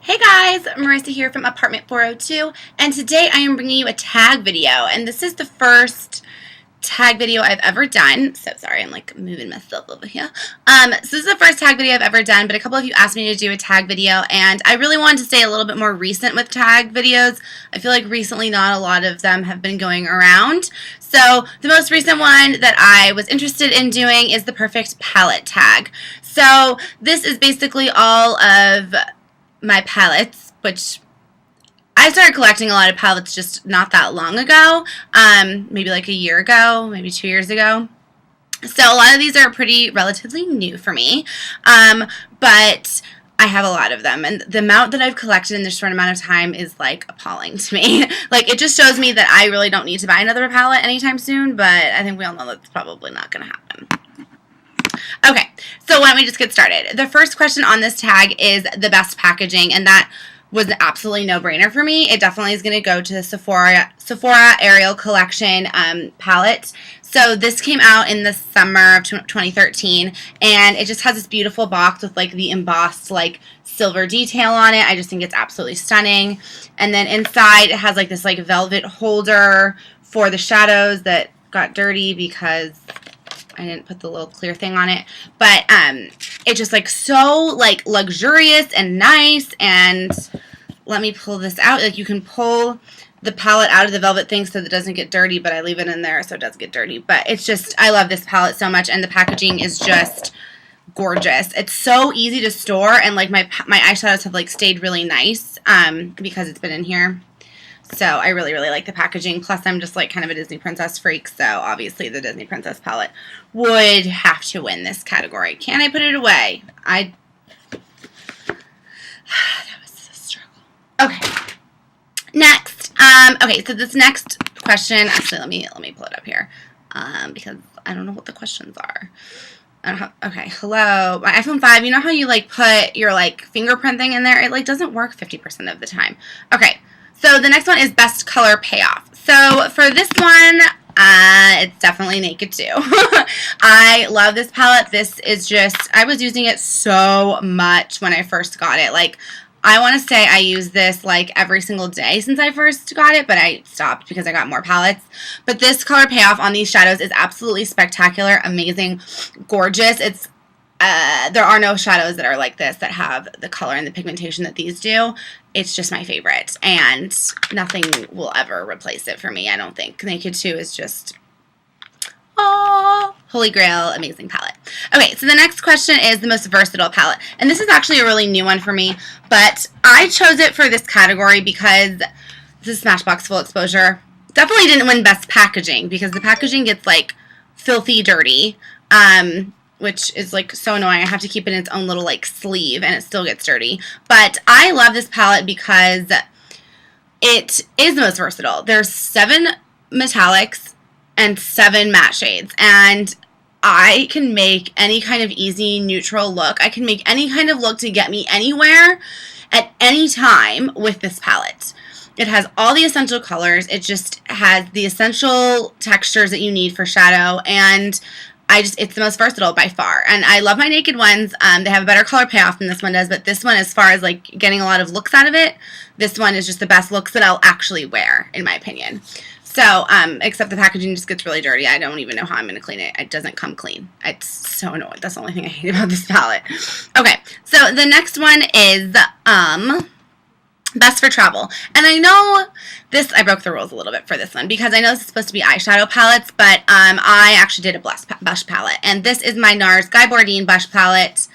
Hey guys, Marissa here from Apartment 402, and today I am bringing you a tag video, and this is the first tag video I've ever done. So sorry, I'm like moving myself over here. So this is the first tag video I've ever done, but a couple of you asked me to do a tag video, and I really wanted to stay a little bit more recent with tag videos. I feel like recently not a lot of them have been going around. So the most recent one that I was interested in doing is the perfect palette tag. So this is basically all of my palettes, which I started collecting a lot of palettes just not that long ago, maybe like a year ago, maybe 2 years ago. So a lot of these are pretty relatively new for me, but I have a lot of them, and the amount that I've collected in this short amount of time is like appalling to me. Like, it just shows me that I really don't need to buy another palette anytime soon, but I think we all know that's probably not going to happen. Okay, so why don't we just get started? The first question on this tag is the best packaging, and that was an absolutely no-brainer for me. It definitely is going to go to the Sephora Ariel collection palette. So this came out in the summer of 2013, and it just has this beautiful box with like the embossed like silver detail on it. I just think it's absolutely stunning. And then inside it has like this like velvet holder for the shadows that got dirty because I didn't put the little clear thing on it, but it's just like so like luxurious and nice. And let me pull this out. Like, you can pull the palette out of the velvet thing so that it doesn't get dirty, but I leave it in there so it does get dirty. But it's just, I love this palette so much, and the packaging is just gorgeous. It's so easy to store, and like my eyeshadows have like stayed really nice because it's been in here. So I really, really like the packaging. Plus, I'm just like kind of a Disney princess freak, so obviously the Disney princess palette would have to win this category. Can I put it away? That was a struggle. Okay. Next. Okay, so this next question, actually, let me pull it up here because I don't know what the questions are. Okay, hello. My iPhone 5, you know how you like put your like fingerprint thing in there? It like doesn't work 50% of the time. Okay. So the next one is best color payoff. So for this one, it's definitely Naked 2. I love this palette. This is just, I was using it so much when I first got it. Like, I want to say I use this like every single day since I first got it, but I stopped because I got more palettes. But this color payoff on these shadows is absolutely spectacular, amazing, gorgeous. It's there are no shadows that are like this that have the color and the pigmentation that these do. It's just my favorite, and nothing will ever replace it for me, I don't think. Naked 2 is just, oh, holy grail, amazing palette. Okay, so the next question is the most versatile palette, and this is actually a really new one for me, but I chose it for this category because this is Smashbox Full Exposure. Definitely didn't win best packaging because the packaging gets like filthy dirty, which is like so annoying. I have to keep it in its own little like sleeve and it still gets dirty. But I love this palette because it is the most versatile. There's 7 metallics and 7 matte shades, and I can make any kind of easy neutral look. I can make any kind of look to get me anywhere at any time with this palette. It has all the essential colors. It just has the essential textures that you need for shadow, and it's the most versatile by far. And I love my Naked ones. They have a better color payoff than this one does, but this one, as far as like getting a lot of looks out of it, this one is just the best looks that I'll actually wear, in my opinion. So, except the packaging just gets really dirty. I don't even know how I'm going to clean it. It doesn't come clean. It's so annoying. That's the only thing I hate about this palette. Okay, so the next one is, best for travel. And I know this, I broke the rules a little bit for this one because I know this is supposed to be eyeshadow palettes, but I actually did a blush palette. And this is my NARS Bourdin blush palette.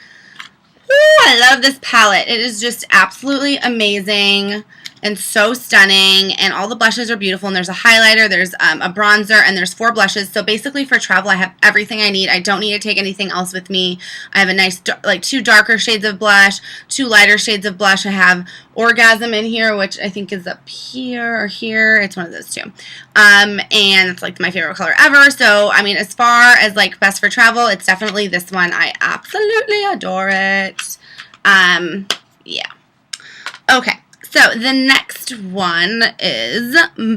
Woo, I love this palette. It is just absolutely amazing and so stunning, and all the blushes are beautiful, and there's a highlighter, there's a bronzer, and there's 4 blushes. So basically for travel, I have everything I need. I don't need to take anything else with me. I have a nice, like 2 darker shades of blush, 2 lighter shades of blush. I have Orgasm in here, which I think is up here or here. It's one of those 2. And it's like my favorite color ever. So, I mean, as far as like best for travel, it's definitely this one. I absolutely adore it. Yeah. Okay. So the next one is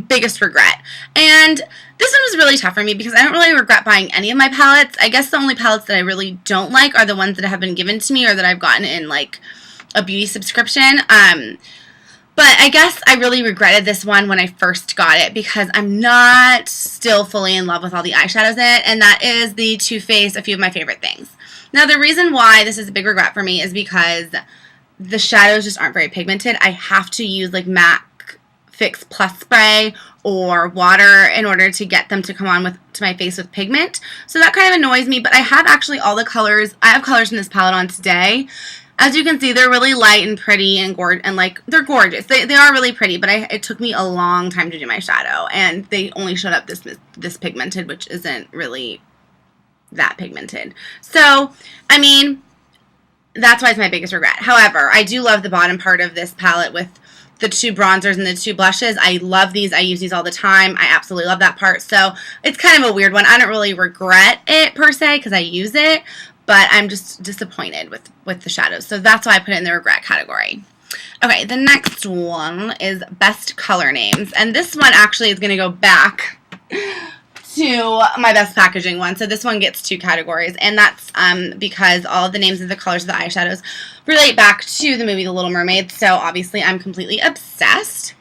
biggest regret. And this one was really tough for me because I don't really regret buying any of my palettes. I guess the only palettes that I really don't like are the ones that have been given to me or that I've gotten in like a beauty subscription. But I guess I really regretted this one when I first got it because I'm not still fully in love with all the eyeshadows in it, and that is the Too Faced A Few of My Favorite Things. Now, the reason why this is a big regret for me is because the shadows just aren't very pigmented. I have to use like MAC Fix Plus spray or water in order to get them to come on to my face with pigment. So that kind of annoys me, but I have actually all the colors. I have colors in this palette on today. As you can see, they're really light and pretty and like they're gorgeous. They are really pretty, but it took me a long time to do my shadow, and they only showed up this pigmented, which isn't really that pigmented. So, I mean, that's why it's my biggest regret. However, I do love the bottom part of this palette with the 2 bronzers and the 2 blushes. I love these. I use these all the time. I absolutely love that part. So, it's kind of a weird one. I don't really regret it per se because I use it, but I'm just disappointed with the shadows. So that's why I put it in the regret category. Okay, the next one is best color names. And this one actually is going to go back to my best packaging one. So this one gets 2 categories. And that's because all of the names of the colors of the eyeshadows relate back to the movie The Little Mermaid. So obviously I'm completely obsessed.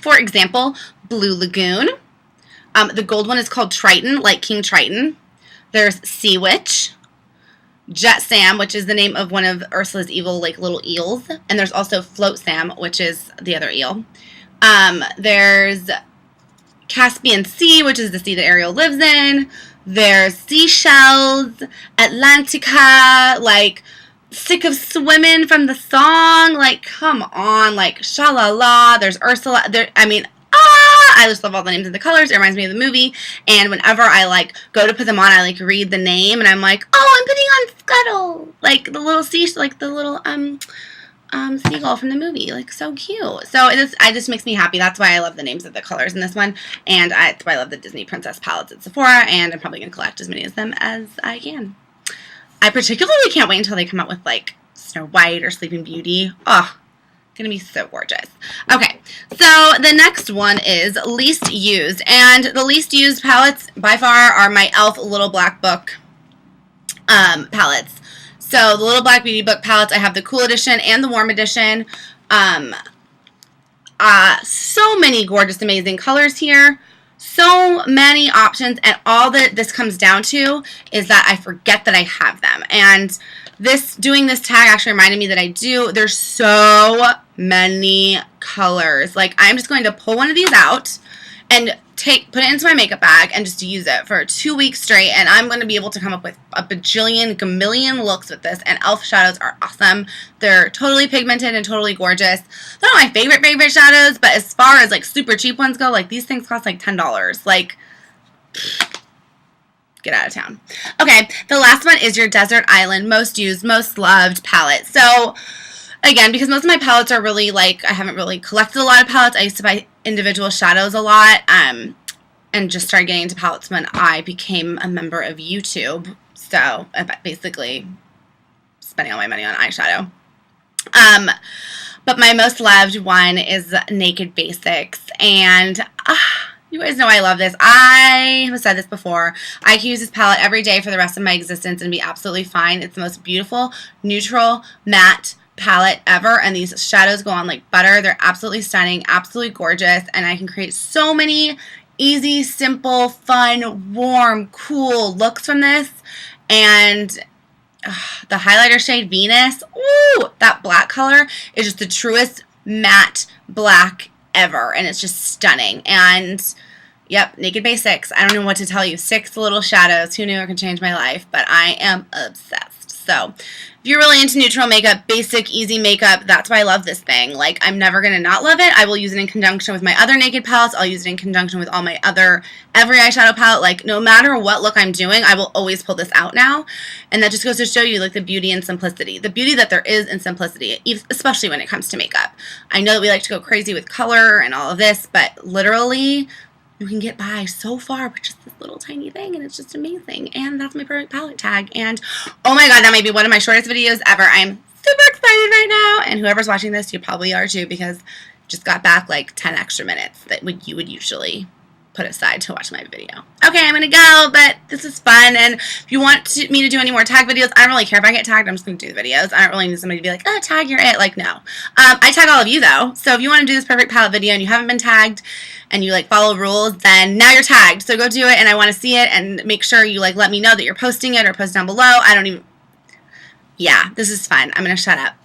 For example, Blue Lagoon. The gold one is called Triton, like King Triton. There's Sea Witch. Jet Sam, which is the name of one of Ursula's evil, like, little eels. And there's also Float Sam, which is the other eel. There's Caspian Sea, which is the sea that Ariel lives in. There's Seashells, Atlantica, like, Sick of Swimming from the song. Like, come on, like, Sha-la-la. There's Ursula. I just love all the names and the colors. It reminds me of the movie. And whenever I, like, go to put them on, I, like, read the name. And I'm like, oh, I'm putting on Scuttle. Like, the little seagull from the movie. Like, so cute. So, it just makes me happy. That's why I love the names of the colors in this one. And that's why I love the Disney Princess palettes at Sephora. And I'm probably going to collect as many of them as I can. I particularly can't wait until they come out with, like, Snow White or Sleeping Beauty. Oh, going to be so gorgeous. Okay, so the next one is least used. And the least used palettes by far are my e.l.f. Little Black Book palettes. So the Little Black Beauty Book palettes, I have the Cool Edition and the Warm Edition. So many gorgeous, amazing colors here. So many options, and all that this comes down to is that I forget that I have them. And doing this tag actually reminded me that I do. There's so many colors. Like, I'm just going to pull one of these out and put it into my makeup bag and just use it for 2 weeks straight, and I'm going to be able to come up with a gamillion looks with this. And e.l.f. shadows are awesome. They're totally pigmented and totally gorgeous. They're not my favorite shadows, but as far as, like, super cheap ones go, like, these things cost like $10. Like, get out of town. Okay, the last one is your Desert Island Most Used, Most Loved palette. So, again, because most of my palettes are really, like, I haven't really collected a lot of palettes. I used to buy individual shadows a lot, and just started getting into palettes when I became a member of YouTube. So, basically, spending all my money on eyeshadow. But my most loved one is Naked Basics, and you guys know I love this. I have said this before. I can use this palette every day for the rest of my existence and be absolutely fine. It's the most beautiful, neutral, matte palette ever, and these shadows go on like butter. They're absolutely stunning, absolutely gorgeous, and I can create so many easy, simple, fun, warm, cool looks from this. And the highlighter shade Venus, ooh, that black color is just the truest matte black ever, and it's just stunning. And yep, Naked Basics. I don't know what to tell you. 6 little shadows. Who knew it could change my life? But I am obsessed. So, if you're really into neutral makeup, basic, easy makeup, that's why I love this thing. Like, I'm never going to not love it. I will use it in conjunction with my other Naked palettes. I'll use it in conjunction with all my every eyeshadow palette. Like, no matter what look I'm doing, I will always pull this out now. And that just goes to show you, like, the beauty and simplicity. The beauty that there is in simplicity, especially when it comes to makeup. I know that we like to go crazy with color and all of this, but literally, you can get by so far with just this little tiny thing, and it's just amazing. And that's my perfect palette tag. And oh my god, that might be one of my shortest videos ever. I'm super excited right now, and whoever's watching this, you probably are too, because just got back like 10 extra minutes that you would usually put aside to watch my video. Okay, I'm going to go, but this is fun, and if you want me to do any more tag videos, I don't really care if I get tagged. I'm just going to do the videos. I don't really need somebody to be like, oh, tag, you're it. Like, no. I tag all of you, though, so if you want to do this perfect palette video and you haven't been tagged and you, like, follow rules, then now you're tagged, so go do it, and I want to see it, and make sure you, like, let me know that you're posting it or post down below. I don't even... Yeah, this is fun. I'm going to shut up.